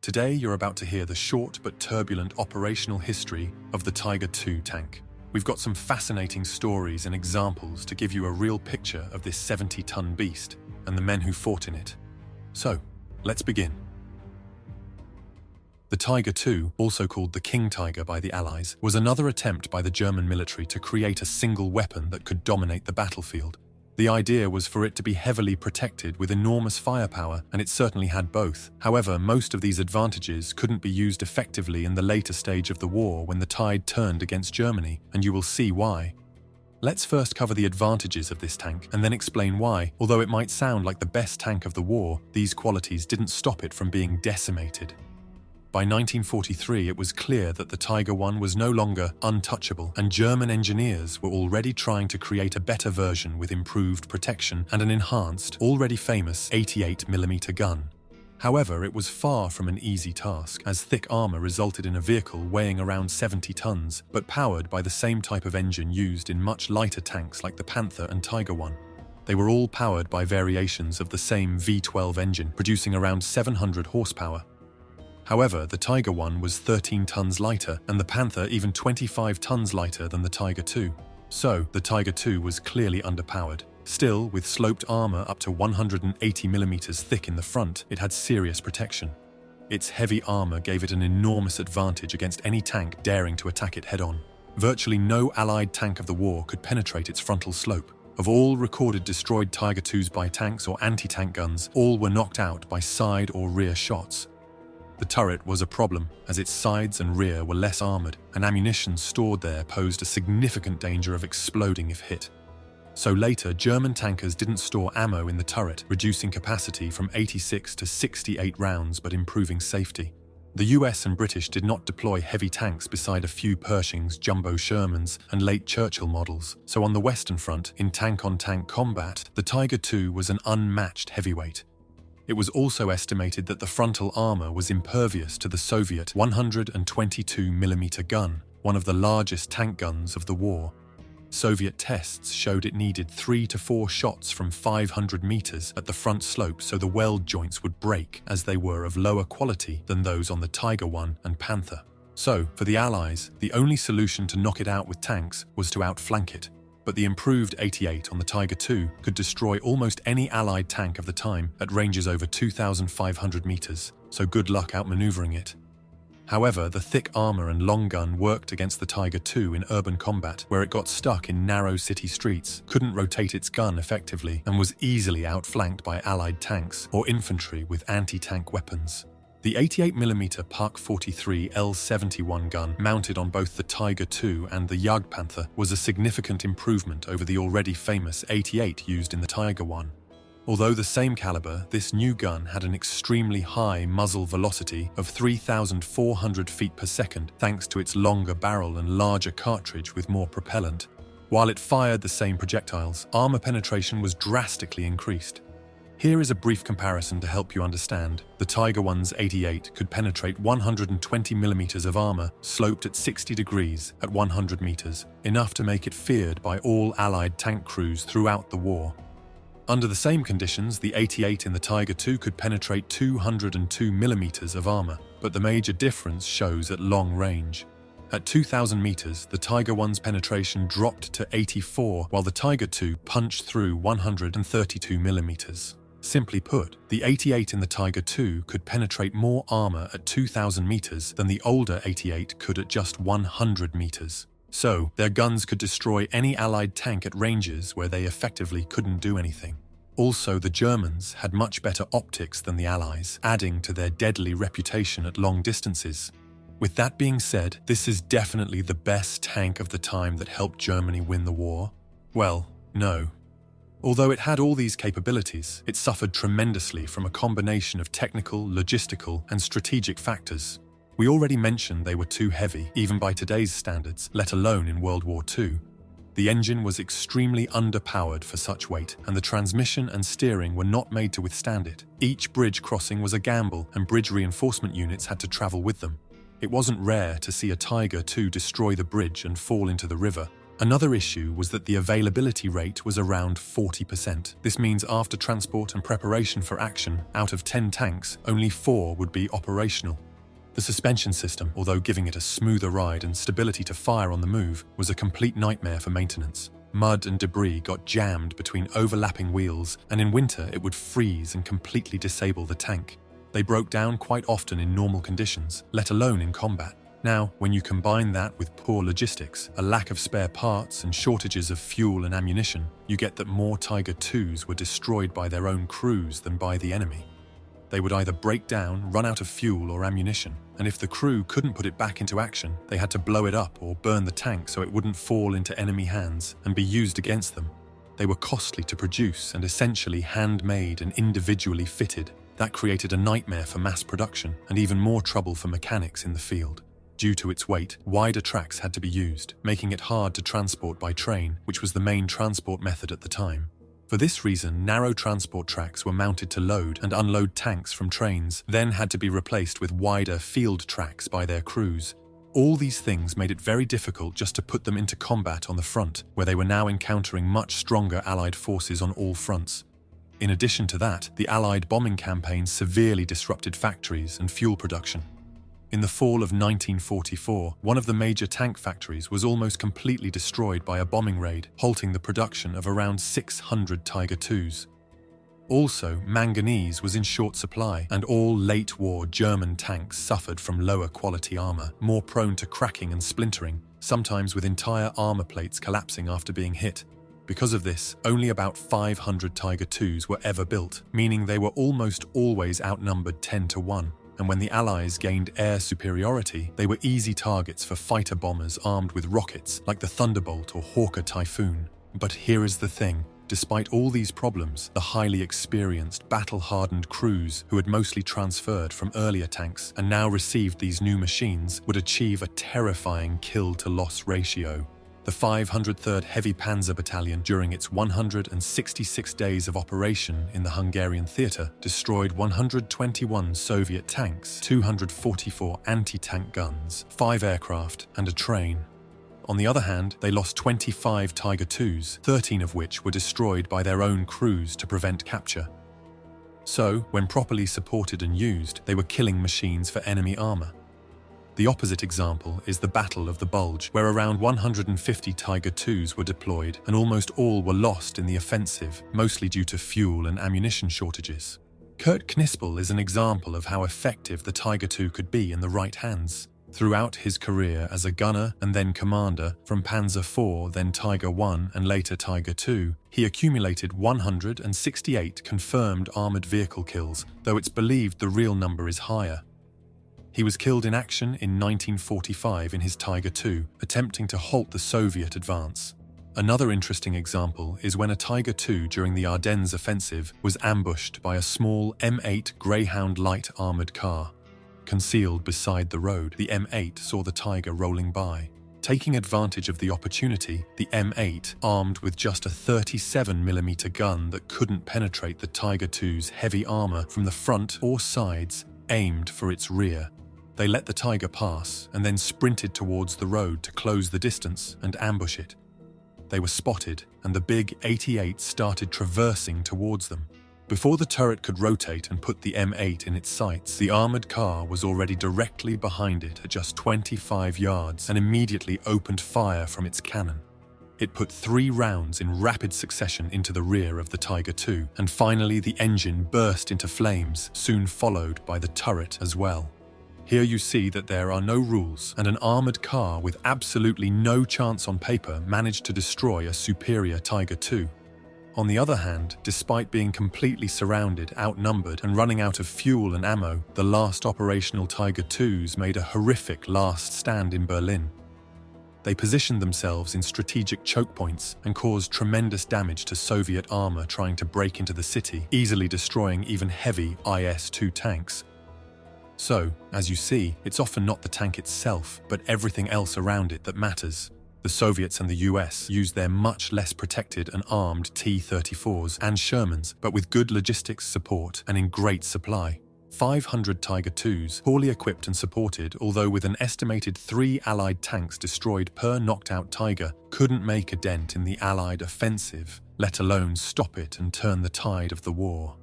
Today, you're about to hear the short but turbulent operational history of the Tiger II tank. We've got some fascinating stories and examples to give you a real picture of this 70-ton beast and the men who fought in it. So, let's begin. The Tiger II, also called the King Tiger by the Allies, was another attempt by the German military to create a single weapon that could dominate the battlefield. The idea was for it to be heavily protected with enormous firepower, and it certainly had both. However, most of these advantages couldn't be used effectively in the later stage of the war when the tide turned against Germany, and you will see why. Let's first cover the advantages of this tank and then explain why, although it might sound like the best tank of the war, these qualities didn't stop it from being decimated. By 1943, it was clear that the Tiger I was no longer untouchable, and German engineers were already trying to create a better version with improved protection and an enhanced, already famous 88mm gun. However, it was far from an easy task, as thick armor resulted in a vehicle weighing around 70 tons, but powered by the same type of engine used in much lighter tanks like the Panther and Tiger I. They were all powered by variations of the same V12 engine, producing around 700 horsepower. However, the Tiger I was 13 tons lighter, and the Panther even 25 tons lighter than the Tiger II. So, the Tiger II was clearly underpowered. Still, with sloped armor up to 180mm thick in the front, it had serious protection. Its heavy armor gave it an enormous advantage against any tank daring to attack it head-on. Virtually no Allied tank of the war could penetrate its frontal slope. Of all recorded destroyed Tiger IIs by tanks or anti-tank guns, all were knocked out by side or rear shots. The turret was a problem, as its sides and rear were less armored, and ammunition stored there posed a significant danger of exploding if hit. So later, German tankers didn't store ammo in the turret, reducing capacity from 86 to 68 rounds but improving safety. The US and British did not deploy heavy tanks beside a few Pershings, jumbo Shermans, and late Churchill models, so on the Western Front, in tank-on-tank combat, the Tiger II was an unmatched heavyweight. It was also estimated that the frontal armor was impervious to the Soviet 122mm gun, one of the largest tank guns of the war. Soviet tests showed it needed 3 to 4 shots from 500 meters at the front slope so the weld joints would break, as they were of lower quality than those on the Tiger I and Panther. So, for the Allies, the only solution to knock it out with tanks was to outflank it. But the improved 88 on the Tiger II could destroy almost any Allied tank of the time at ranges over 2,500 meters, so good luck outmaneuvering it. However, the thick armor and long gun worked against the Tiger II in urban combat, where it got stuck in narrow city streets, couldn't rotate its gun effectively, and was easily outflanked by Allied tanks or infantry with anti-tank weapons. The 88mm Pak 43 L71 gun, mounted on both the Tiger II and the Jagdpanther, was a significant improvement over the already famous 88 used in the Tiger I. Although the same caliber, this new gun had an extremely high muzzle velocity of 3,400 feet per second thanks to its longer barrel and larger cartridge with more propellant. While it fired the same projectiles, armor penetration was drastically increased. Here is a brief comparison to help you understand. The Tiger I's 88 could penetrate 120mm of armor sloped at 60 degrees at 100 meters, enough to make it feared by all Allied tank crews throughout the war. Under the same conditions, the 88 in the Tiger II could penetrate 202mm of armor, but the major difference shows at long range. At 2,000 meters, the Tiger I's penetration dropped to 84, while the Tiger II punched through 132mm. Simply put, the 88 in the Tiger II could penetrate more armor at 2,000 meters than the older 88 could at just 100 meters. So, their guns could destroy any Allied tank at ranges where they effectively couldn't do anything. Also, the Germans had much better optics than the Allies, adding to their deadly reputation at long distances. With that being said, this is definitely the best tank of the time that helped Germany win the war? Well, no. Although it had all these capabilities, it suffered tremendously from a combination of technical, logistical, and strategic factors. We already mentioned they were too heavy, even by today's standards, let alone in World War II. The engine was extremely underpowered for such weight, and the transmission and steering were not made to withstand it. Each bridge crossing was a gamble, and bridge reinforcement units had to travel with them. It wasn't rare to see a Tiger II destroy the bridge and fall into the river, Another issue was that the availability rate was around 40%. This means after transport and preparation for action, out of 10 tanks, only 4 would be operational. The suspension system, although giving it a smoother ride and stability to fire on the move, was a complete nightmare for maintenance. Mud and debris got jammed between overlapping wheels, and in winter it would freeze and completely disable the tank. They broke down quite often in normal conditions, let alone in combat. Now, when you combine that with poor logistics, a lack of spare parts and shortages of fuel and ammunition, you get that more Tiger IIs were destroyed by their own crews than by the enemy. They would either break down, run out of fuel or ammunition, and if the crew couldn't put it back into action, they had to blow it up or burn the tank so it wouldn't fall into enemy hands and be used against them. They were costly to produce and essentially handmade and individually fitted. That created a nightmare for mass production and even more trouble for mechanics in the field. Due to its weight, wider tracks had to be used, making it hard to transport by train, which was the main transport method at the time. For this reason, narrow transport tracks were mounted to load and unload tanks from trains, then had to be replaced with wider field tracks by their crews. All these things made it very difficult just to put them into combat on the front, where they were now encountering much stronger Allied forces on all fronts. In addition to that, the Allied bombing campaign severely disrupted factories and fuel production. In the fall of 1944, one of the major tank factories was almost completely destroyed by a bombing raid, halting the production of around 600 Tiger IIs. Also, manganese was in short supply, and all late-war German tanks suffered from lower quality armor, more prone to cracking and splintering, sometimes with entire armor plates collapsing after being hit. Because of this, only about 500 Tiger IIs were ever built, meaning they were almost always outnumbered 10-1. And when the Allies gained air superiority, they were easy targets for fighter bombers armed with rockets like the Thunderbolt or Hawker Typhoon. But here is the thing. Despite all these problems, the highly experienced, battle-hardened crews who had mostly transferred from earlier tanks and now received these new machines would achieve a terrifying kill-to-loss ratio. The 503rd Heavy Panzer Battalion, during its 166 days of operation in the Hungarian theatre, destroyed 121 Soviet tanks, 244 anti-tank guns, 5 aircraft, and a train. On the other hand, they lost 25 Tiger IIs, 13 of which were destroyed by their own crews to prevent capture. So, when properly supported and used, they were killing machines for enemy armour. The opposite example is the Battle of the Bulge, where around 150 Tiger IIs were deployed and almost all were lost in the offensive, mostly due to fuel and ammunition shortages. Kurt Knispel is an example of how effective the Tiger II could be in the right hands. Throughout his career as a gunner and then commander, from Panzer IV, then Tiger I and later Tiger II, he accumulated 168 confirmed armoured vehicle kills, though it's believed the real number is higher. He was killed in action in 1945 in his Tiger II, attempting to halt the Soviet advance. Another interesting example is when a Tiger II during the Ardennes offensive was ambushed by a small M8 Greyhound light armoured car. Concealed beside the road, the M8 saw the Tiger rolling by. Taking advantage of the opportunity, the M8, armed with just a 37mm gun that couldn't penetrate the Tiger II's heavy armour from the front or sides, aimed for its rear. They let the Tiger pass and then sprinted towards the road to close the distance and ambush it. They were spotted, and the big 88 started traversing towards them. Before the turret could rotate and put the M8 in its sights, the armoured car was already directly behind it at just 25 yards and immediately opened fire from its cannon. It put 3 rounds in rapid succession into the rear of the Tiger II, and finally the engine burst into flames, soon followed by the turret as well. Here you see that there are no rules, and an armoured car with absolutely no chance on paper managed to destroy a superior Tiger II. On the other hand, despite being completely surrounded, outnumbered, and running out of fuel and ammo, the last operational Tiger IIs made a horrific last stand in Berlin. They positioned themselves in strategic choke points and caused tremendous damage to Soviet armour trying to break into the city, easily destroying even heavy IS-2 tanks. So, as you see, it's often not the tank itself, but everything else around it that matters. The Soviets and the US used their much less protected and armed T-34s and Shermans, but with good logistics support and in great supply. 500 Tiger IIs, poorly equipped and supported, although with an estimated 3 Allied tanks destroyed per knocked-out Tiger, couldn't make a dent in the Allied offensive, let alone stop it and turn the tide of the war.